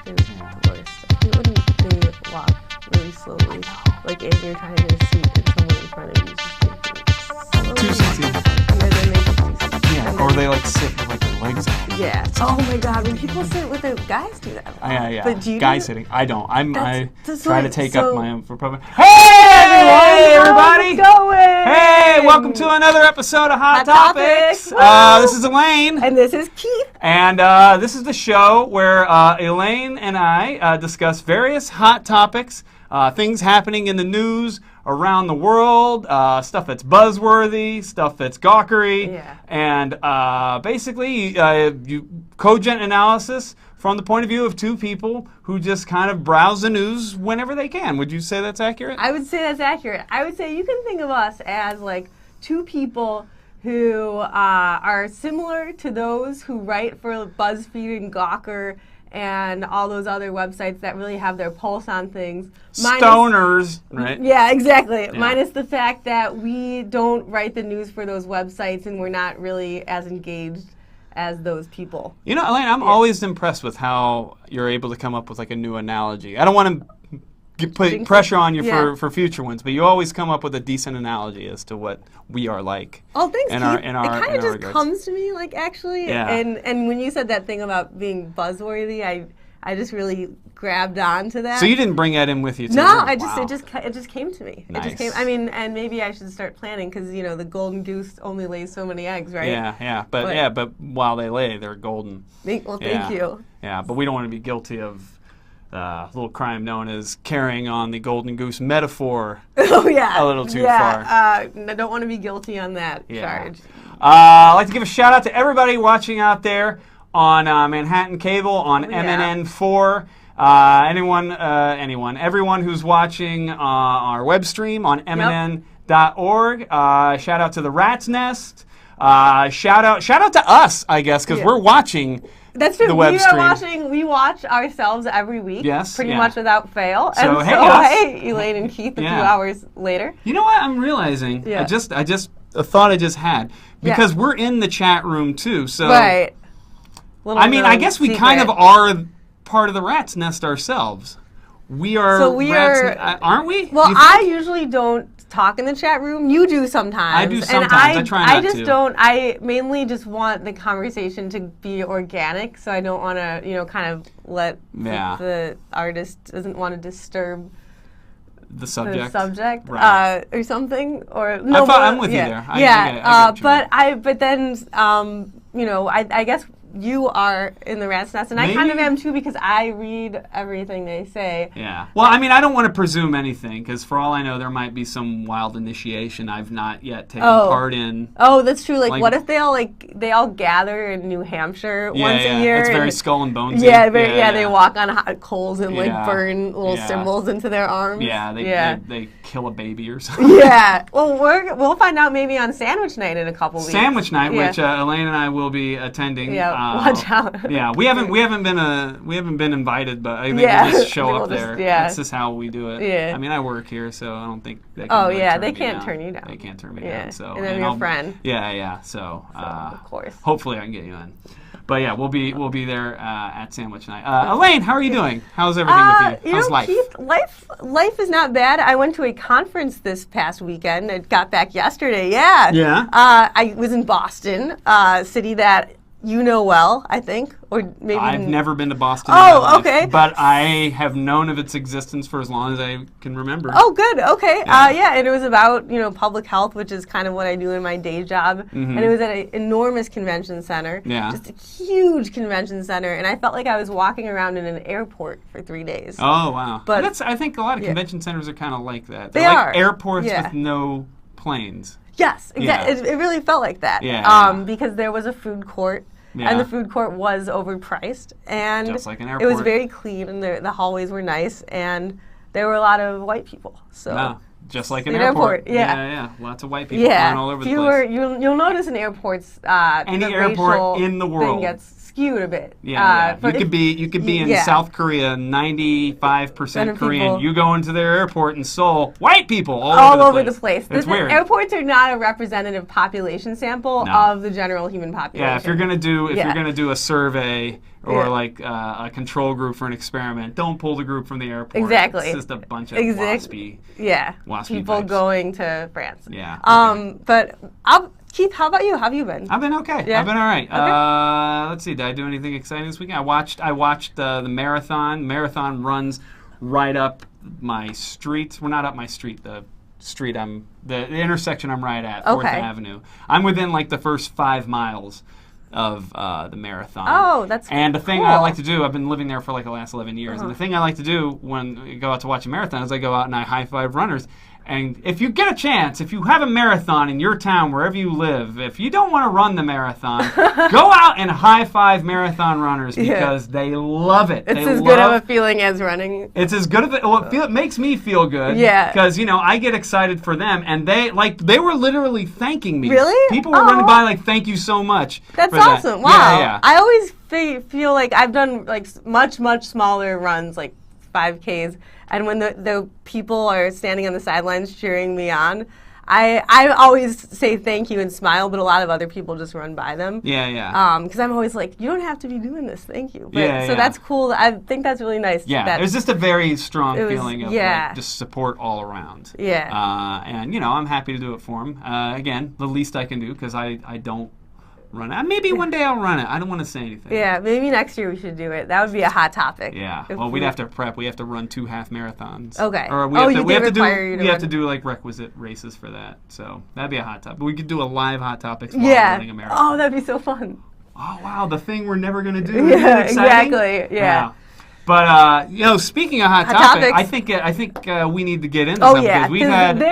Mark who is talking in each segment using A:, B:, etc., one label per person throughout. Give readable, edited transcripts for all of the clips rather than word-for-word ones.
A: the worst. Why wouldn't they walk really slowly? Like as you're trying to get a seat and someone in front of you is just taking
B: Two seats.
A: And then they make it 2 seats.
B: Yeah, or they like sit with like their legs out.
A: Yeah. Oh my God, when people sit with their guys do that.
B: Yeah.
A: But do you
B: Guy
A: do
B: sitting. I don't. I
A: that's
B: try to
A: right.
B: take
A: So-
B: up my own for problem. Hey everybody!
A: How's it going?
B: Hey, welcome to another episode of Hot Topics.
A: Woo!
B: This is Elaine.
A: And this is Keith.
B: And this is the show where Elaine and I discuss various hot topics, things happening in the news around the world, stuff that's buzzworthy, stuff that's gawkery,
A: Yeah.
B: and basically you cogent analysis from the point of view of two people who just kind of browse the news whenever they can. Would you say that's accurate?
A: I would say that's accurate. I would say you can think of us as like two people who are similar to those who write for BuzzFeed and Gawker and all those other websites that really have their pulse on things.
B: Stoners, right?
A: Yeah, exactly.
B: Yeah.
A: Minus the fact that we don't write the news for those websites and we're not really as engaged as those people.
B: You know, Elaine, I'm always impressed with how you're able to come up with like a new analogy. I don't want to put pressure on you for future ones, but you always come up with a decent analogy as to what we are like.
A: Oh, thanks,
B: in
A: Keith.
B: our
A: It kind of just
B: regards.
A: comes to me, like, actually.
B: Yeah.
A: And when you said that thing about being buzzworthy, I just really grabbed onto that.
B: So you didn't bring that in with you today?
A: No,
B: Wow.
A: it just came to me.
B: Nice.
A: It just came. I mean, and maybe I should start planning because the golden goose only lays so many eggs, right?
B: Yeah. But while they lay, they're golden.
A: Well,
B: Yeah.
A: thank you.
B: Yeah, but we don't want to be guilty of a little crime known as carrying on the golden goose metaphor
A: Oh yeah.
B: a little too
A: far. I don't want to be guilty on that charge.
B: I'd like to give a shout out to everybody watching out there on Manhattan Cable, on MNN4. Everyone who's watching our web stream on mnn.org. Shout out to the Rat's Nest. Shout out to us, I guess, because we're watching.
A: That's true.
B: The web
A: We watch ourselves every week.
B: Yes,
A: pretty much without fail.
B: So,
A: and
B: hey,
A: so
B: us.
A: hey, Elaine and Keith, a few hours later.
B: You know what I'm realizing?
A: Yeah.
B: A thought I just had, because we're in the chat room too. So
A: Right.
B: I guess we kind of are part of the Rat's Nest ourselves. We are. Aren't we?
A: Well, I usually don't talk in the chat room. You do sometimes.
B: I do sometimes.
A: And
B: I try not
A: I just
B: to.
A: don't. I mainly just want the conversation to be organic, so I don't want to, kind of let the artist doesn't want to disturb
B: the subject,
A: right. Or something, or no.
B: I'm with you there. I
A: But then I guess you are in the Rat's Nest, and I kind of am too because I read everything they say.
B: Yeah. Well, I mean, I don't want to presume anything because for all I know, there might be some wild initiation I've not yet taken part in.
A: Oh, that's true. Like what if they all gather in New Hampshire once a year?
B: It's very Skull and Bones.
A: They walk on hot coals and burn little symbols into their arms.
B: Yeah, they kill a baby or something.
A: Yeah. Well, we'll find out maybe on Sandwich Night in a couple weeks.
B: Sandwich Night, which Elaine and I will be attending.
A: Yeah. Watch out.
B: Yeah, we haven't been invited, but I think we'll just show up there. That's just how we do it.
A: Yeah.
B: I mean, I work here, so I don't think they can.
A: They can't turn you down.
B: They can't turn me down. So
A: and I'm your friend.
B: Yeah. So
A: of course.
B: Hopefully, I can get you in. But yeah, we'll be there at Sandwich Night. Elaine, how are you doing? How's everything with you? How's life?
A: Keith, life is not bad. I went to a conference this past weekend. I got back yesterday. Yeah.
B: Yeah.
A: I was in Boston, a city that you know well, I think, or maybe
B: I've never been to Boston. In my life,
A: okay.
B: But I have known of its existence for as long as I can remember.
A: Oh, good. Okay.
B: Yeah.
A: And it was about public health, which is kind of what I do in my day job.
B: Mm-hmm.
A: And it was at an enormous convention center.
B: Yeah.
A: Just a huge convention center, and I felt like I was walking around in an airport for 3 days.
B: Oh wow.
A: But
B: I think a lot of convention centers are kind of like that.
A: They
B: They're like
A: are.
B: airports with no planes.
A: Yes, exactly.
B: Yeah.
A: It really felt like that.
B: Yeah.
A: Because there was a food court.
B: Yeah.
A: And the food court was overpriced, and
B: just like an airport.
A: It was very clean, and the hallways were nice, and there were a lot of white people. So
B: just like an airport.
A: Yeah.
B: Lots of white people flying all over the place.
A: You'll notice in airports
B: any
A: the
B: airport
A: racial
B: in the world
A: thing gets skewed a bit.
B: Yeah, you could be in
A: yeah.
B: South Korea, 95% Korean.
A: people.
B: You go into their airport in Seoul, white people
A: all over the place.
B: It's weird.
A: Airports are not a representative population sample of the general human population.
B: Yeah, if you're gonna do a survey or like a control group for an experiment, don't pull the group from the airport.
A: Exactly.
B: It's just a bunch of waspy
A: people
B: types.
A: going to France.
B: Yeah.
A: But Keith, how about you? How have you been?
B: I've been okay.
A: Yeah?
B: I've been all right.
A: Okay.
B: Let's see. Did I do anything exciting this weekend? I watched the marathon. Marathon runs right up my street. Well, not up my street. The intersection I'm right at, 4th Avenue. I'm within like the first 5 miles of the marathon.
A: Oh, that's
B: And the thing
A: cool.
B: I like to do, I've been living there for like the last 11 years, and the thing I like to do when I go out to watch a marathon is I go out and I high-five runners. And if you get a chance, if you have a marathon in your town, wherever you live, if you don't want to run the marathon, go out and high-five marathon runners because they love it.
A: It's as good of a feeling as running.
B: It's as good of a... Well, it makes me feel good.
A: Yeah.
B: Because, I get excited for them, and they were literally thanking me.
A: Really?
B: People were running by like, thank you so much.
A: That's
B: for that.
A: awesome. Wow.
B: Yeah.
A: I always feel like I've done like much smaller runs, like 5Ks, and when the people are standing on the sidelines cheering me on, I always say thank you and smile, but a lot of other people just run by them.
B: Yeah.
A: Because I'm always like, you don't have to be doing this, thank you. But,
B: Yeah.
A: that's cool. I think that's really nice.
B: Yeah, there's just a very strong feeling of
A: yeah.
B: like, just support all around.
A: Yeah.
B: And, I'm happy to do it for them. Again, the least I can do because I don't run it. Maybe one day I'll run it. I don't want to say anything.
A: Yeah, maybe next year we should do it. That would be a hot topic.
B: Yeah. Well, we'd have to prep. We have to run 2 half marathons.
A: Okay.
B: Or we have to do like requisite races for that. So that'd be a hot topic. We could do a live hot topics while running a marathon.
A: Oh, that'd be so fun.
B: Oh wow, the thing we're never gonna do.
A: Yeah, exactly. Yeah.
B: But speaking of hot topics, I think we need to get into something because we've had.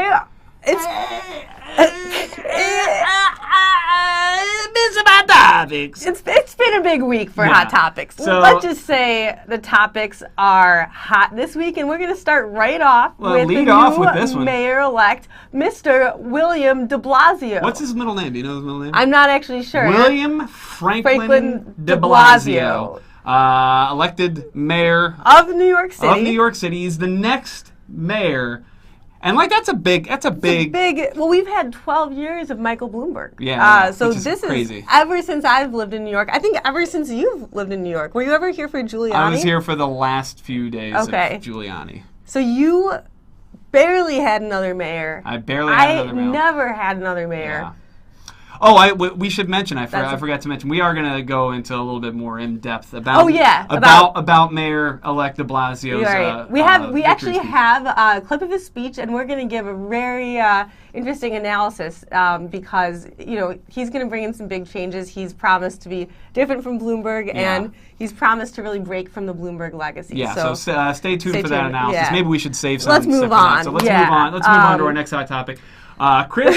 A: It's been a big week for Hot Topics.
B: So,
A: let's just say the topics are hot this week, and we're going to start right off with the new mayor-elect, Mr. William de Blasio.
B: What's his middle name? Do you know his middle name?
A: I'm not actually sure.
B: William Franklin de Blasio. Elected mayor
A: of New York City.
B: Of New York City. He's the next mayor. And that's a big.
A: Well, we've had 12 years of Michael Bloomberg.
B: Yeah.
A: So
B: which is crazy.
A: Is ever since I've lived in New York. I think ever since you've lived in New York. Were you ever here for Giuliani?
B: I was here for the last few days of Giuliani.
A: So you barely had another mayor.
B: I barely had another mayor.
A: I never had another mayor.
B: Yeah. Oh, we should mention. I forgot to mention. We are going to go into a little bit more in depth about. About Mayor-elect De Blasio's.
A: Right. We actually have a clip of his speech, and we're going to give a very interesting analysis because he's going to bring in some big changes. He's promised to be different from Bloomberg, and he's promised to really break from the Bloomberg legacy.
B: Yeah. So stay tuned for that analysis.
A: Yeah.
B: Maybe we should save some.
A: Let's move on.
B: So let's move on. Let's move on to our next hot topic. Chris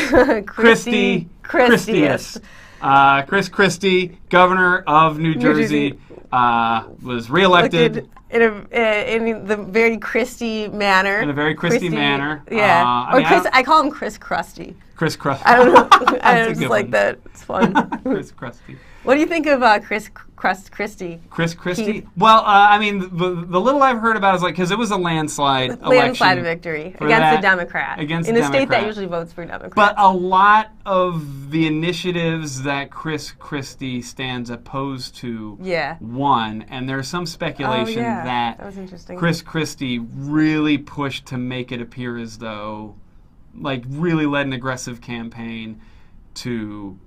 B: Christie, governor of New Jersey, was reelected
A: in the very Christie manner.
B: In a very Christie manner.
A: Yeah. I call him Chris Krusty.
B: Chris Krusty.
A: I don't know. I just like that. It's fun.
B: Chris Krusty.
A: What do you think of Chris Christie?
B: Chris Christie? Well, the little I've heard about is because it was a landslide
A: victory against the Democrat. In a state that usually votes for Democrats.
B: But a lot of the initiatives that Chris Christie stands opposed to won, and there's some speculation that
A: was interesting.
B: Chris Christie really pushed to make it appear as though, really led an aggressive campaign to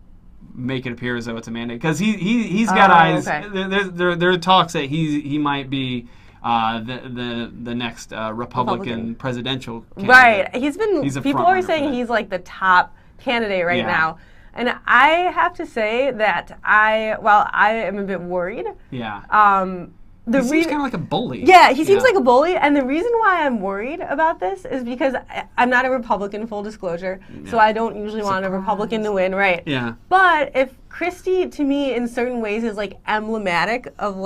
B: make it appear as though it's a mandate because he's got eyes. Okay. There are talks that he might be the next Republican presidential candidate.
A: Right. People are saying he's like the top candidate right now, and I have to say that I am a bit worried.
B: Yeah. He seems kind of like a bully.
A: Yeah, he seems like a bully, and the reason why I'm worried about this is because I'm not a Republican, full disclosure, so I don't usually want a Republican to win, right?
B: Yeah.
A: But if Christie, to me, in certain ways, is emblematic of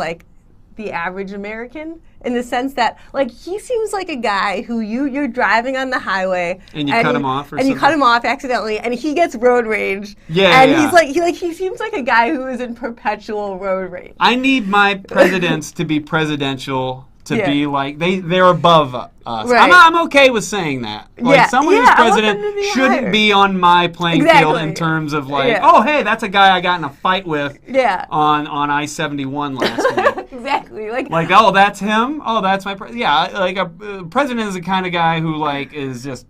A: the average American in the sense that, like, he seems like a guy who you're driving on the highway
B: and you cut him off, or
A: and
B: something?
A: You cut him off accidentally, and he gets road rage.
B: Yeah,
A: and
B: yeah.
A: he seems like a guy who is in perpetual road rage.
B: I need my presidents to be presidential. To
A: Yeah.
B: be like they're above us.
A: Right.
B: I'm okay with saying that. Like
A: Yeah.
B: someone who's
A: Yeah, I want
B: president
A: them to be
B: shouldn't
A: higher.
B: be on my playing field in
A: Exactly.
B: terms of like,
A: Yeah.
B: oh hey, that's a guy I got in a fight with
A: Yeah.
B: on I-71 last week.
A: Exactly. Like,
B: Oh, that's him. Oh, that's my yeah. Like a president is the kind of guy who like is just.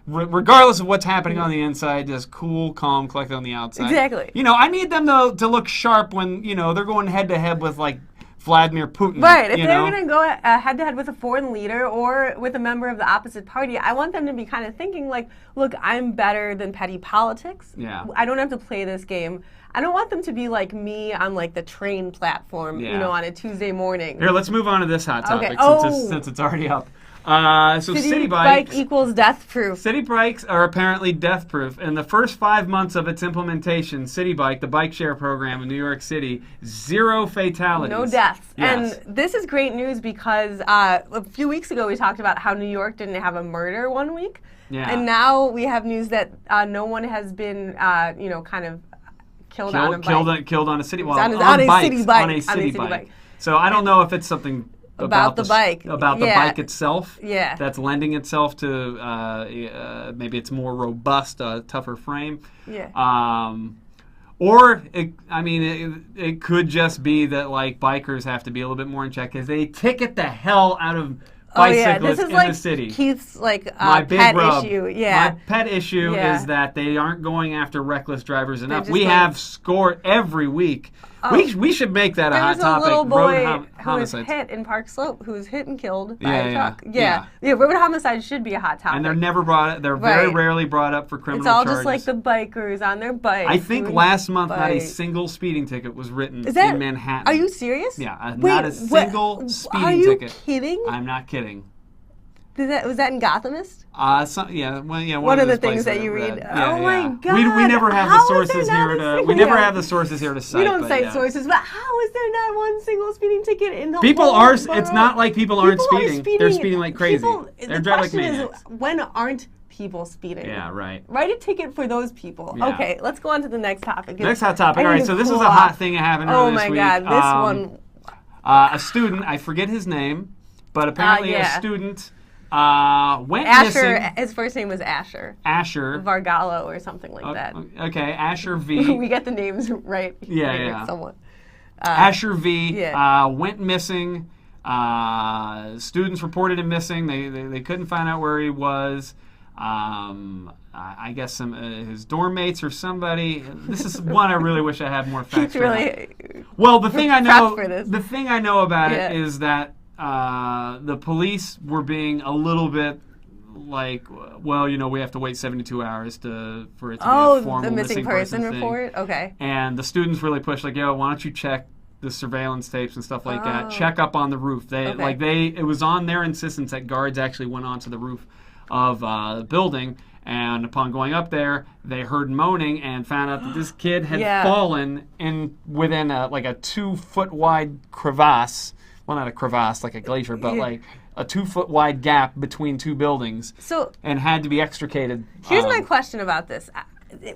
B: Regardless of what's happening on the inside, just cool, calm, collected on the outside.
A: Exactly.
B: You know, I need them to look sharp when they're going head to head with like Vladimir Putin.
A: right. If
B: you
A: they're
B: know?
A: going to go head to head with a foreign leader or with a member of the opposite party, I want them to be kind of thinking like, look, I'm better than petty politics.
B: Yeah.
A: I don't have to play this game. I don't want them to be like me on like the train platform,
B: Yeah.
A: on a Tuesday morning.
B: Here, let's move on to this hot topic
A: Okay.
B: since it's already up. So city
A: bike
B: bikes.
A: equals death proof.
B: City bikes are apparently death proof. In the first 5 months of its implementation, City Bike, the bike share program in New York City, 0 fatalities.
A: No deaths.
B: Yes.
A: And this is great news because a few weeks ago we talked about how New York didn't have a murder one week.
B: Yeah.
A: And now we have news that no one has been, kind of killed on a bike.
B: Killed on a city bike.
A: On a city bike.
B: On a city bike. So I don't know if it's something
A: about the bike.
B: About the bike itself.
A: Yeah.
B: That's lending itself to maybe it's more robust, tougher frame.
A: Yeah.
B: Or it could just be that like bikers have to be a little bit more in check because they ticket the hell out of bicyclists
A: This is
B: in
A: like
B: the city.
A: Keith's
B: My big
A: pet
B: rub.
A: issue. Yeah.
B: My pet issue
A: Yeah.
B: is that they aren't going after reckless drivers enough.
A: just
B: We
A: going-
B: have scored every week. We should make that a
A: There
B: hot
A: was a
B: topic.
A: little boy who was
B: homicides.
A: hit in Park Slope, who was hit and killed by
B: Yeah,
A: a
B: yeah,
A: truck.
B: yeah.
A: Road homicides should be a hot topic.
B: And they're never brought. They're very
A: Right.
B: rarely brought up for criminal
A: It's all
B: charges.
A: just like the bikers on their bikes.
B: I think
A: doing
B: last month not a
A: bike.
B: single speeding ticket was written
A: Is that,
B: in Manhattan.
A: Are you serious?
B: Yeah,
A: Wait,
B: not a single
A: what?
B: speeding
A: Are you
B: ticket.
A: kidding?
B: I'm not kidding.
A: Was that in Gothamist?
B: One
A: of the
B: those
A: things
B: places
A: that
B: I
A: you
B: read.
A: read.
B: Yeah,
A: Oh my
B: yeah.
A: God!
B: We never have
A: How
B: the
A: is there
B: sources
A: not
B: here
A: a
B: to.
A: single-
B: We never
A: Yeah.
B: have the sources here to cite.
A: We don't
B: but
A: cite
B: yeah.
A: sources, but how is there not one single speeding ticket in the
B: People
A: whole
B: are.
A: borough?
B: It's not like people aren't
A: People are
B: speeding. They're speeding like crazy.
A: The
B: They're driving like
A: question
B: maniacs.
A: is, when aren't people speeding?
B: Yeah, right.
A: Write a ticket for those people.
B: Yeah.
A: Okay, let's go on to the next topic.
B: Next hot topic.
A: I
B: All
A: need
B: right,
A: to
B: so this is
A: cool
B: a hot
A: off.
B: thing that happened
A: Oh
B: earlier
A: my
B: this week.
A: God, this one.
B: A student, I forget his name, but apparently
A: yeah.
B: a student went
A: Asher,
B: missing.
A: his first name was Asher.
B: Asher.
A: Vargallo or something like that.
B: Okay, Asher V.
A: We get the names right.
B: Yeah,
A: here
B: yeah.
A: Somewhat.
B: Asher V.
A: yeah.
B: Went missing. Students reported him missing. They couldn't find out where he was. I guess his dorm mates or somebody. This is one I really wish I had more facts.
A: Keith's really.
B: Well, the thing I know,
A: for this.
B: the thing I know about
A: Yeah.
B: it is that the police were being a little bit like, well, we have to wait 72 hours for it to be a formal
A: the missing person
B: thing.
A: report. Okay.
B: And the students really pushed, like, yo, why don't you check the surveillance tapes and stuff like that?
A: Oh.
B: Check up on the roof. It was on their insistence that guards actually went onto the roof of the building. And upon going up there, they heard moaning and found out that this kid had fallen within a 2-foot wide crevasse. Well, not a crevasse like a glacier, but like a 2-foot wide gap between two buildings. And had to be extricated.
A: Here's my question about this: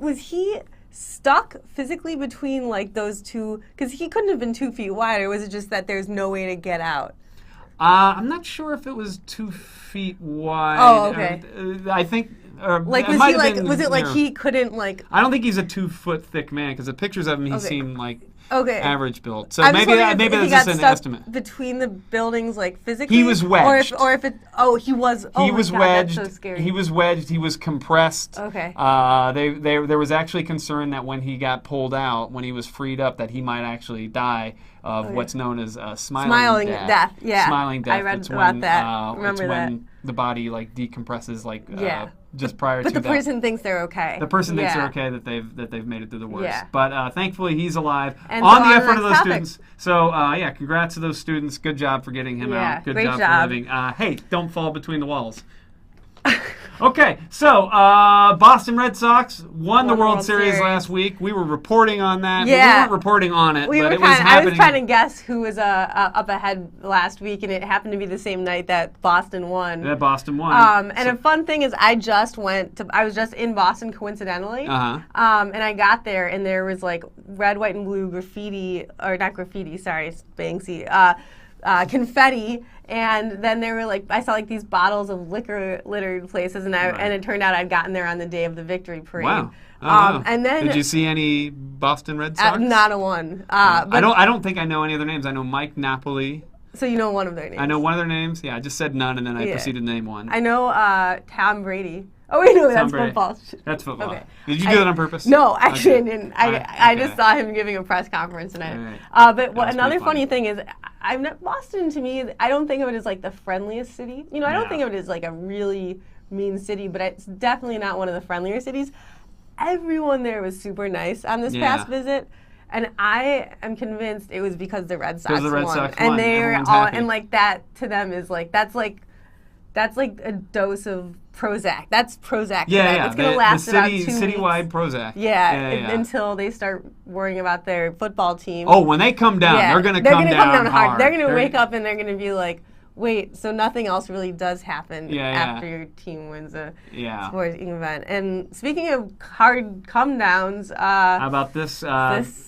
A: was he stuck physically between like those two? Because he couldn't have been 2 feet wide, or was it just that there's no way to get out?
B: I'm not sure if it was 2 feet wide.
A: Oh, okay.
B: I think.
A: Like, was it like he couldn't like?
B: I don't think he's a 2-foot thick man because the pictures of him, he seemed like average build. So
A: I'm
B: maybe
A: just wondering if
B: that's
A: he got
B: just an
A: stuck
B: estimate.
A: Between the buildings, like physically,
B: He was wedged.
A: or if it. Oh, he was. Oh
B: He
A: my
B: was
A: God,
B: wedged.
A: That's so scary.
B: He was wedged. He was compressed.
A: Okay.
B: There was actually concern that when he got pulled out, when he was freed up, that he might actually die of what's known as smiling death.
A: Yeah.
B: Smiling death.
A: I read
B: it's
A: about
B: when,
A: that. Remember
B: it's
A: that.
B: when the body decompresses just prior to
A: But the
B: that.
A: person thinks they're okay.
B: The person thinks they're okay, that they've made it through the worst.
A: Yeah.
B: But thankfully he's alive.
A: And
B: on
A: so
B: the
A: on
B: effort
A: the
B: of those
A: next
B: students. So congrats to those students. Good job for getting him out. Good
A: great
B: job for living. Hey, don't fall between the walls. Okay, so Boston Red Sox won the World Series last week. We were reporting on that.
A: Yeah.
B: But we weren't reporting on it, but it was happening.
A: I was trying to guess who was up ahead last week, and it happened to be the same night that Boston won.
B: That Boston won.
A: And a fun thing is I was just in Boston coincidentally. And I got there, and there was like red, white, and blue graffiti, or not graffiti, sorry, it's Banksy, confetti, and then there were like, I saw like these bottles of liquor littered places, and and it turned out I'd gotten there on the day of the victory parade.
B: Wow.
A: And then
B: did you see any Boston Red Sox?
A: Not a one.
B: But I don't think I know any other names. I know Mike Napoli.
A: So you know one of their names.
B: I know one of their names. Yeah, I just said none, and then I proceeded to name one.
A: I know Tom Brady. Oh wait, no, that's football.
B: That's football.
A: Okay.
B: Did you do that on purpose?
A: No, actually I didn't. I just saw him giving a press conference tonight. But another funny thing is, Boston to me, I don't think of it as like the friendliest city. You know, I don't think of it as like a really mean city, but it's definitely not one of the friendlier cities. Everyone there was super nice on this past visit. And I am convinced it was because the Red Sox won. And they're all, and like that to them is like, that's like a dose of Prozac. That's Prozac.
B: Yeah.
A: It's going to last about 2 weeks.
B: Citywide Prozac.
A: Until they start worrying about their football team.
B: Oh, when they come down, they're going to come down hard.
A: They're going to wake up and they're going to be like, wait, so nothing else really does happen after your team wins a sporting event. And speaking of hard come-downs,
B: how about this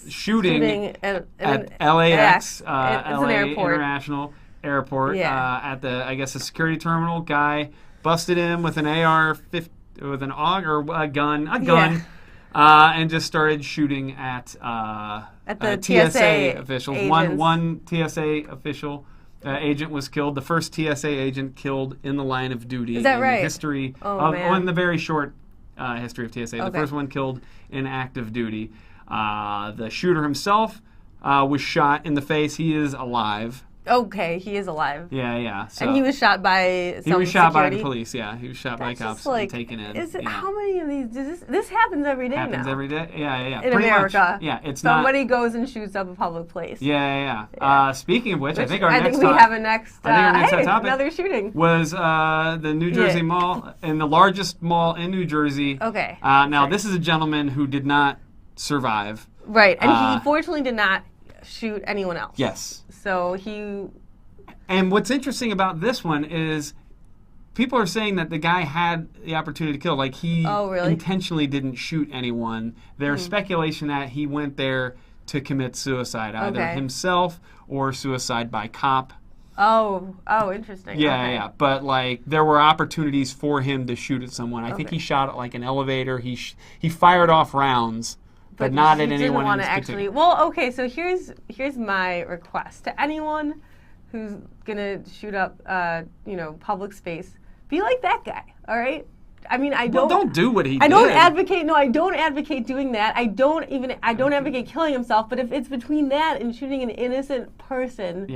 B: shooting at LAX, LA International Airport, at the, I guess, a security terminal. Guy busted him with an AR-15, with an AUG or a gun, and just started shooting at
A: the
B: TSA officials.
A: Agents.
B: One TSA official agent was killed. The first TSA agent killed in the line of duty.
A: Is that right?
B: The history in the very short history of TSA. The first one killed in active duty. The shooter himself was shot in the face. He is alive.
A: Okay, he is alive.
B: Yeah. So
A: and he was shot by
B: He was shot by the police, yeah. He was shot by cops and taken in.
A: How many of these, this happens every day now?
B: Happens every day? Yeah.
A: In
B: Pretty
A: America.
B: Much. Yeah, it's
A: Somebody goes and shoots up a public place.
B: Yeah. Speaking of which, I think
A: our next topic, another shooting,
B: was the New Jersey Mall, and the largest mall in New Jersey.
A: Okay.
B: Now, this is a gentleman who did not survive.
A: Right, and he fortunately did not shoot anyone else.
B: Yes.
A: So he...
B: And what's interesting about this one is people are saying that the guy had the opportunity to kill. Like, he intentionally didn't shoot anyone. There's speculation that he went there to commit suicide, either himself or suicide by cop.
A: Oh, interesting.
B: Yeah. But, like, there were opportunities for him to shoot at someone. I think he shot at, like, an elevator. He fired off rounds. But not at anyone in particular.
A: Well, okay, so here's my request to anyone who's gonna shoot up, public space. Be like that guy, all right? I mean,
B: don't do what he did.
A: I don't advocate doing that. I don't advocate killing himself. But if it's between that and shooting an innocent person,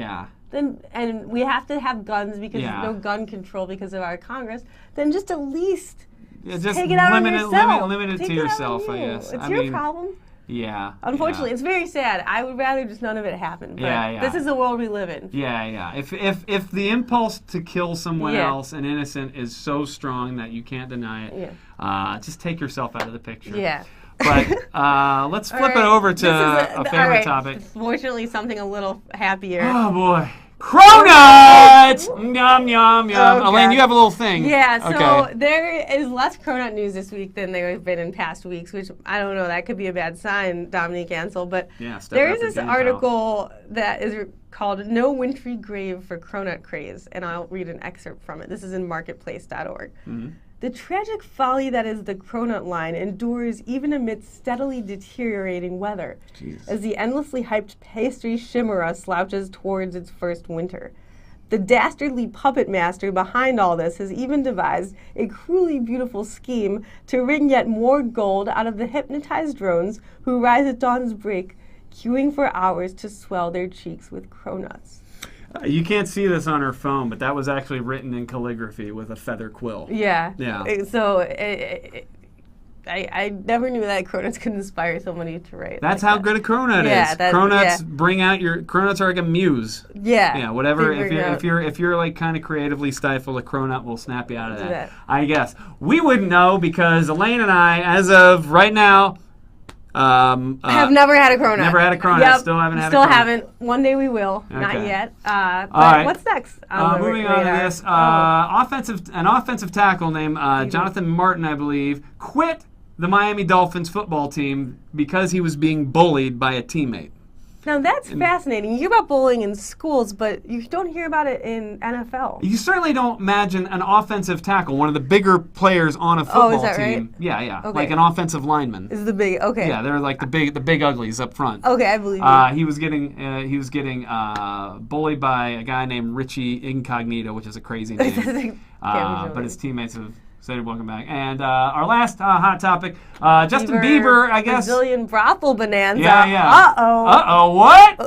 A: then and we have to have guns because there's no gun control because of our Congress. Then just at least.
B: Just
A: take it out on yourself.
B: Limit it to yourself, I guess.
A: It's your problem.
B: Yeah.
A: Unfortunately, it's very sad. I would rather just none of it happen. But this is the world we live in.
B: Yeah. If the impulse to kill someone else, an innocent, is so strong that you can't deny it, just take yourself out of the picture.
A: Yeah.
B: But let's flip it over to a favorite topic.
A: Fortunately, something a little happier.
B: Oh, boy. Cronuts! Yum, yum, yum.
A: Oh,
B: Elaine, you have a little thing.
A: Yeah, so there is less Cronut news this week than there has been in past weeks, which I don't know, that could be a bad sign, Dominique Ansel. But there is this article that is called No Wintry Grave for Cronut Craze, and I'll read an excerpt from it. This is in marketplace.org. The tragic folly that is the Cronut line endures even amidst steadily deteriorating weather, as the endlessly hyped pastry chimera slouches towards its first winter. The dastardly puppet master behind all this has even devised a cruelly beautiful scheme to wring yet more gold out of the hypnotized drones who rise at dawn's break, queuing for hours to swell their cheeks with cronuts.
B: You can't see this on her phone, but that was actually written in calligraphy with a feather quill.
A: Yeah. So I never knew that cronuts could inspire somebody to write.
B: That's
A: like
B: how
A: that.
B: good a cronut
A: Yeah,
B: is.
A: that-
B: Cronuts
A: yeah.
B: bring out your cronuts are like a muse.
A: Yeah.
B: Yeah, whatever.
A: Figuring out-
B: If you're like kind of creatively stifled, a cronut will snap you out of
A: Do
B: that.
A: that.
B: I guess we wouldn't know because Elaine and I, as of right now,
A: have never had a cronut.
B: never had a cronut.
A: Yep.
B: Still haven't had a
A: Still
B: cronut.
A: haven't. One day we will. Not
B: Okay.
A: yet. But
B: right.
A: what's next? On the
B: Moving on to
A: radar?
B: this, an offensive tackle named Jonathan Martin, I believe, quit the Miami Dolphins football team because he was being bullied by a teammate.
A: Now that's fascinating. You hear about bullying in schools, but you don't hear about it in NFL.
B: You certainly don't imagine an offensive tackle, one of the bigger players on a football
A: is that
B: team.
A: right?
B: Yeah,
A: Okay.
B: like an offensive lineman.
A: Is the big okay?
B: Yeah, they're like the big uglies up front.
A: Okay, I believe you.
B: He was getting bullied by a guy named Richie Incognito, which is a crazy name. But his teammates have said welcome back. And our last hot topic, Justin Bieber, I guess.
A: Brazilian brothel bonanza.
B: Yeah.
A: Uh-oh.
B: What?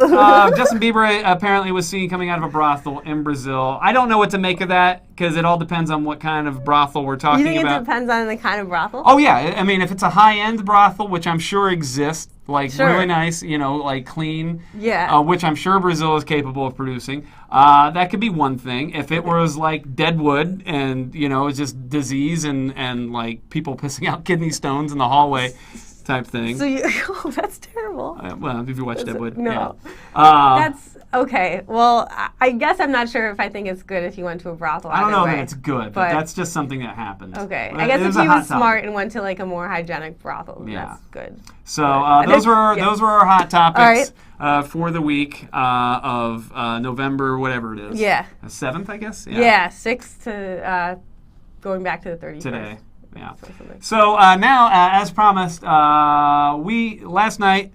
B: Justin Bieber apparently was seen coming out of a brothel in Brazil. I don't know what to make of that because it all depends on what kind of brothel we're talking
A: You think
B: about.
A: it depends on the kind of brothel?
B: Oh, yeah. I mean, if it's a high-end brothel, which I'm sure exists, like
A: Sure.
B: really nice, like clean,
A: Yeah.
B: which I'm sure Brazil is capable of producing, that could be one thing. If it was like Deadwood and, it's just disease and like people pissing out kidney stones in the hallway type thing.
A: So that's terrible.
B: Well, if you watch Deadwood.
A: No.
B: Yeah.
A: That's okay. Well, I guess I'm not sure if I think it's good if he went to a brothel.
B: I don't know
A: either
B: that
A: way.
B: it's good, but that's just something that happened.
A: Okay.
B: But
A: I guess
B: it
A: if
B: a
A: he
B: hot
A: was
B: topic.
A: smart and went to like a more hygienic brothel,
B: Yeah.
A: that's good.
B: So those were our hot topics for the week of November, whatever it is.
A: Yeah.
B: 7th, I guess.
A: Yeah, 6 to going back to the 31st.
B: Today. Yeah.
A: or something.
B: So now, as promised, we last night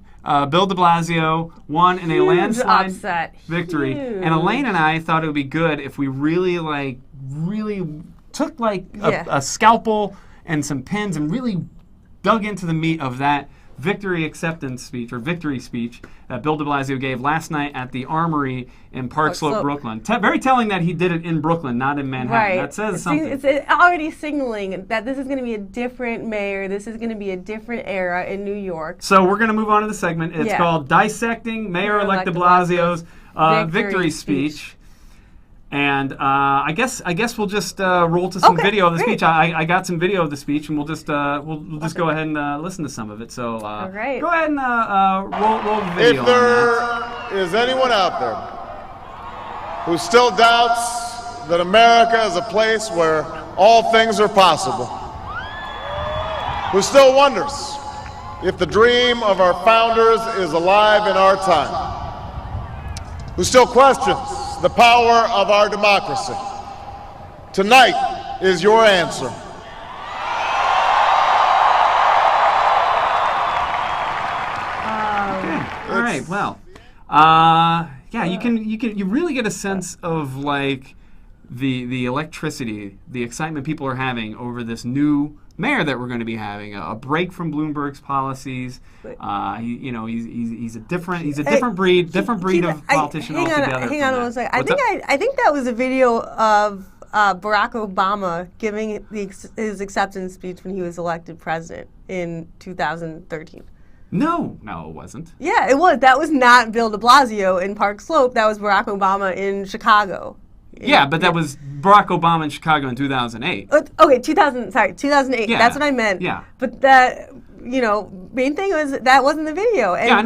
B: Bill De Blasio won in a
A: Huge
B: landslide
A: upset.
B: victory,
A: Huge.
B: and Elaine and I thought it would be good if we really took a scalpel and some pins and really dug into the meat of that victory acceptance speech or victory speech that Bill de Blasio gave last night at the Armory in Park Slope, Brooklyn. Very telling that he did it in Brooklyn, not in Manhattan.
A: Right.
B: That says something.
A: It's already signaling that this is going to be a different mayor. This is going to be a different era in New York.
B: So we're going to move on to the segment. It's called Dissecting Mayor-elect de Blasio's victory speech. And I guess we'll just roll to some video of the speech. I got some video of the speech, and we'll just go ahead and listen to some of it. So
A: All right.
B: go ahead and roll the video.
C: If there is anyone out there who still doubts that America is a place where all things are possible, who still wonders if the dream of our founders is alive in our time, who still questions the power of our democracy, tonight is your answer.
B: All right. Well, you really get a sense of like the electricity, the excitement people are having over this new mayor that we're going to be having, a break from Bloomberg's policies. He's a different breed of politician altogether.
A: Hang on one second. I think that was a video of Barack Obama giving his acceptance speech when he was elected president in 2013.
B: No, it wasn't.
A: Yeah, it was. That was not Bill de Blasio in Park Slope. That was Barack Obama in Chicago.
B: Yeah, but that was Barack Obama in Chicago in 2008.
A: Okay, 2008.
B: Yeah.
A: That's what I meant.
B: Yeah.
A: But that, main thing was that wasn't the video. And
B: Yeah, I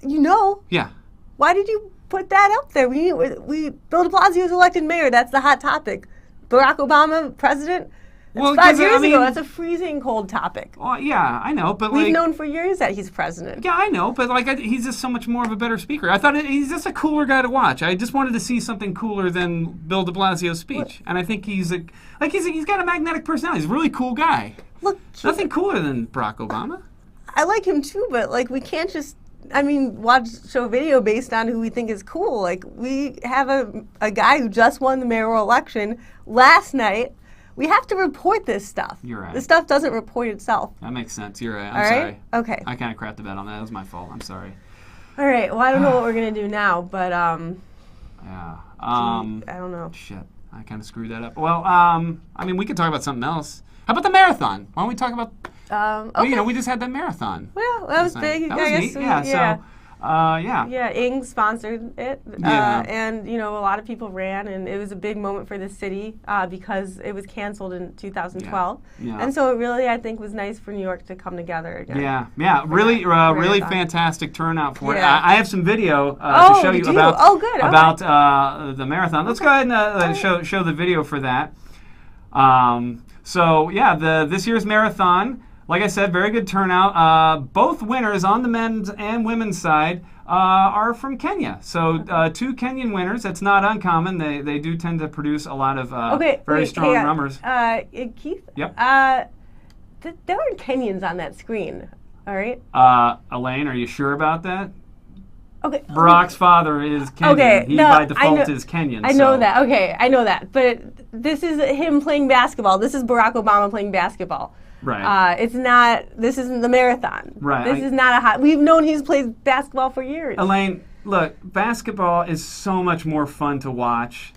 B: know. Yeah.
A: Why did you put that up there? Bill de Blasio was elected mayor. That's the hot topic. Barack Obama, president. That's 5 years ago. That's a freezing cold topic.
B: Well, yeah, I know, but
A: We've known for years that he's president.
B: Yeah, I know, but he's just so much more of a better speaker. I thought he's just a cooler guy to watch. I just wanted to see something cooler than Bill de Blasio's speech, and I think he's got a magnetic personality. He's a really cool guy.
A: Look,
B: nothing cooler than Barack Obama.
A: I like him too, but we can't just. Show a video based on who we think is cool. We have a guy who just won the mayoral election last night. We have to report this stuff.
B: You're right.
A: This stuff doesn't report itself.
B: That makes sense. You're right.
A: I'm
B: sorry.
A: Okay.
B: I kind of crapped the bed on that. It was my fault. I'm sorry.
A: All right. Well, I don't know what we're going to do now, but
B: yeah.
A: I don't know.
B: Shit. I kind of screwed that up. Well, we could talk about something else. How about the marathon? Why don't we talk about
A: Okay.
B: Well, you know, we just had that marathon.
A: Well, that was
B: last night.
A: big.
B: That
A: I
B: was
A: guess
B: neat. Yeah.
A: yeah.
B: So. Yeah.
A: Yeah, Ing sponsored it,
B: Yeah.
A: and you know a lot of people ran, and it was a big moment for the city because it was canceled in 2012,
B: Yeah.
A: and so it really I think was nice for New York to come together again.
B: Yeah, really,
A: that
B: really
A: marathon.
B: fantastic turnout for it.
A: Yeah.
B: I have some video
A: Oh,
B: to show you
A: did you?
B: about
A: Oh, good. Okay.
B: about the marathon. Let's go ahead and show the video for that. So yeah, this year's marathon. Like I said, very good turnout. Both winners on the men's and women's side are from Kenya. So two Kenyan winners. That's not uncommon. They do tend to produce a lot of very strong runners.
A: Keith?
B: Yep.
A: There aren't Kenyans on that screen, all right?
B: Elaine, are you sure about that?
A: Okay.
B: Barack's father is Kenyan.
A: Okay,
B: He
A: no,
B: by
A: I
B: default
A: know-
B: is Kenyan.
A: I know
B: so-
A: that. Okay, I know that. But this is him playing basketball. This is Barack Obama playing basketball.
B: Right.
A: It's not. This isn't the marathon.
B: Right,
A: This is not a hot. We've known he's played basketball for years.
B: Elaine, look, basketball is so much more fun to watch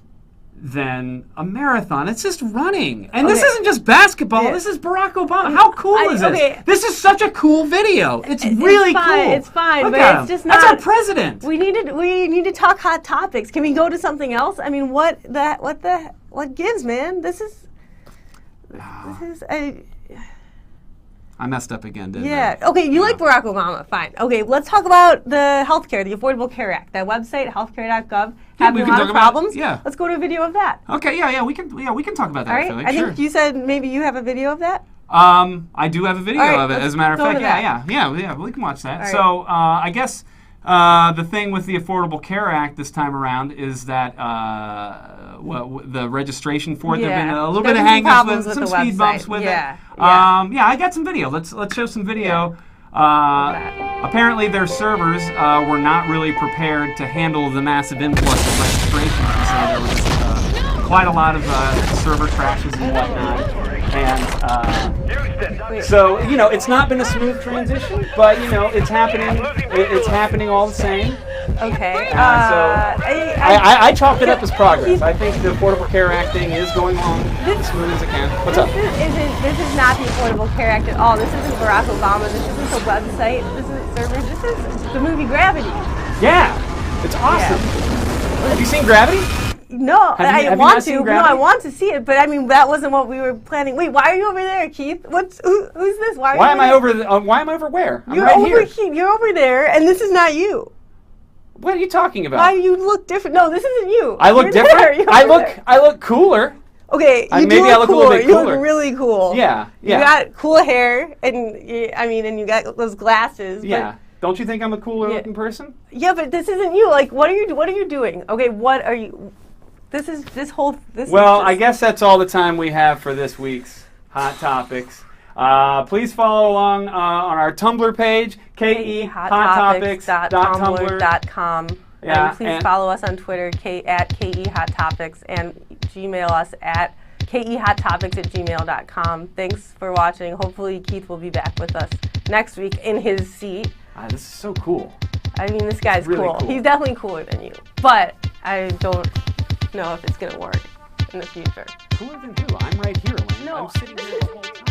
B: than a marathon. It's just running. And this
A: Okay.
B: isn't just basketball.
A: Yeah.
B: This is Barack Obama. How cool is this?
A: okay.
B: This is such a cool video. It's really
A: fine,
B: cool.
A: it's fine,
B: Look
A: but
B: at
A: it's
B: him.
A: just
B: That's our
A: not-
B: president.
A: We need to talk hot topics. Can we go to something else? I mean, what gives, man? This is
B: I messed up again, didn't I?
A: yeah. Okay, you like Barack Obama. Fine. Okay, let's talk about the healthcare, the Affordable Care Act. That website, healthcare.gov,
B: Yeah,
A: having
B: we
A: a
B: can
A: lot
B: talk
A: of
B: about-
A: problems.
B: yeah.
A: Let's go to a video of that.
B: Okay, we can talk about that.
A: All
B: I
A: right.
B: feel like.
A: I
B: Sure.
A: think you said maybe you have a video of that.
B: I do have a video
A: All right,
B: of it,
A: let's
B: as a matter of
A: go to
B: fact.
A: that.
B: Yeah, we can watch that.
A: All
B: So I guess the thing with the Affordable Care Act this time around is that the registration for it, there have been a little bit of
A: There's some
B: hang-ups
A: problems
B: with
A: with
B: some
A: the
B: speed bumps
A: website.
B: with
A: Yeah,
B: it.
A: yeah.
B: I got some video. Let's show some video. Apparently their servers were not really prepared to handle the massive influx of registrations, and so there was quite a lot of server crashes and whatnot. And so, you know, it's not been a smooth transition, but, you know, it's happening. It's happening all the same.
A: Okay.
B: I chalk it up as progress. I think the Affordable Care Act thing is going along as smooth as it can. What's up?
A: This is not the Affordable Care Act at all. This isn't Barack Obama. This isn't the website. This isn't servers. This is the movie Gravity.
B: Yeah, it's awesome. Have you seen Gravity?
A: No,
B: Have you
A: I
B: not
A: want
B: seen
A: to. No,
B: Gravity?
A: I want to see it, but I mean that wasn't what we were planning. Wait, why are you over there, Keith? Who's this?
B: Why am I over? Why am I over where? I'm
A: You're
B: right
A: over
B: here.
A: You're over there, and this is not you.
B: What are you talking about?
A: Why do you look different? No, this isn't you.
B: I look
A: You're there.
B: different.
A: You're
B: I
A: over
B: look.
A: there.
B: I look cooler.
A: Okay, you
B: maybe
A: do
B: I
A: look
B: look a little
A: cooler.
B: bit
A: You
B: cooler.
A: look really cool.
B: Yeah.
A: You got cool hair, and and you got those glasses. but-
B: Yeah. Don't you think I'm a cooler
A: Yeah.
B: looking person?
A: Yeah, but this isn't you. Like, what are you doing? Okay, what are you? This is this whole. This.
B: Well,
A: is
B: I guess that's all the time we have for this week's Hot Topics. Please follow along on our Tumblr page,
A: KEHotTopics.tumblr.com.
B: Yeah,
A: And please
B: and-
A: follow us on Twitter, at KEHotTopics, and Gmail us at KEHotTopics@gmail.com. Thanks for watching. Hopefully Keith will be back with us next week in his seat.
B: This is so cool.
A: I mean, this guy's
B: really
A: cool.
B: cool.
A: He's definitely cooler than you. But I don't know if it's going to work in the future.
B: Cooler than who? I'm right here, Elaine.
A: No.
B: I'm sitting here the whole time.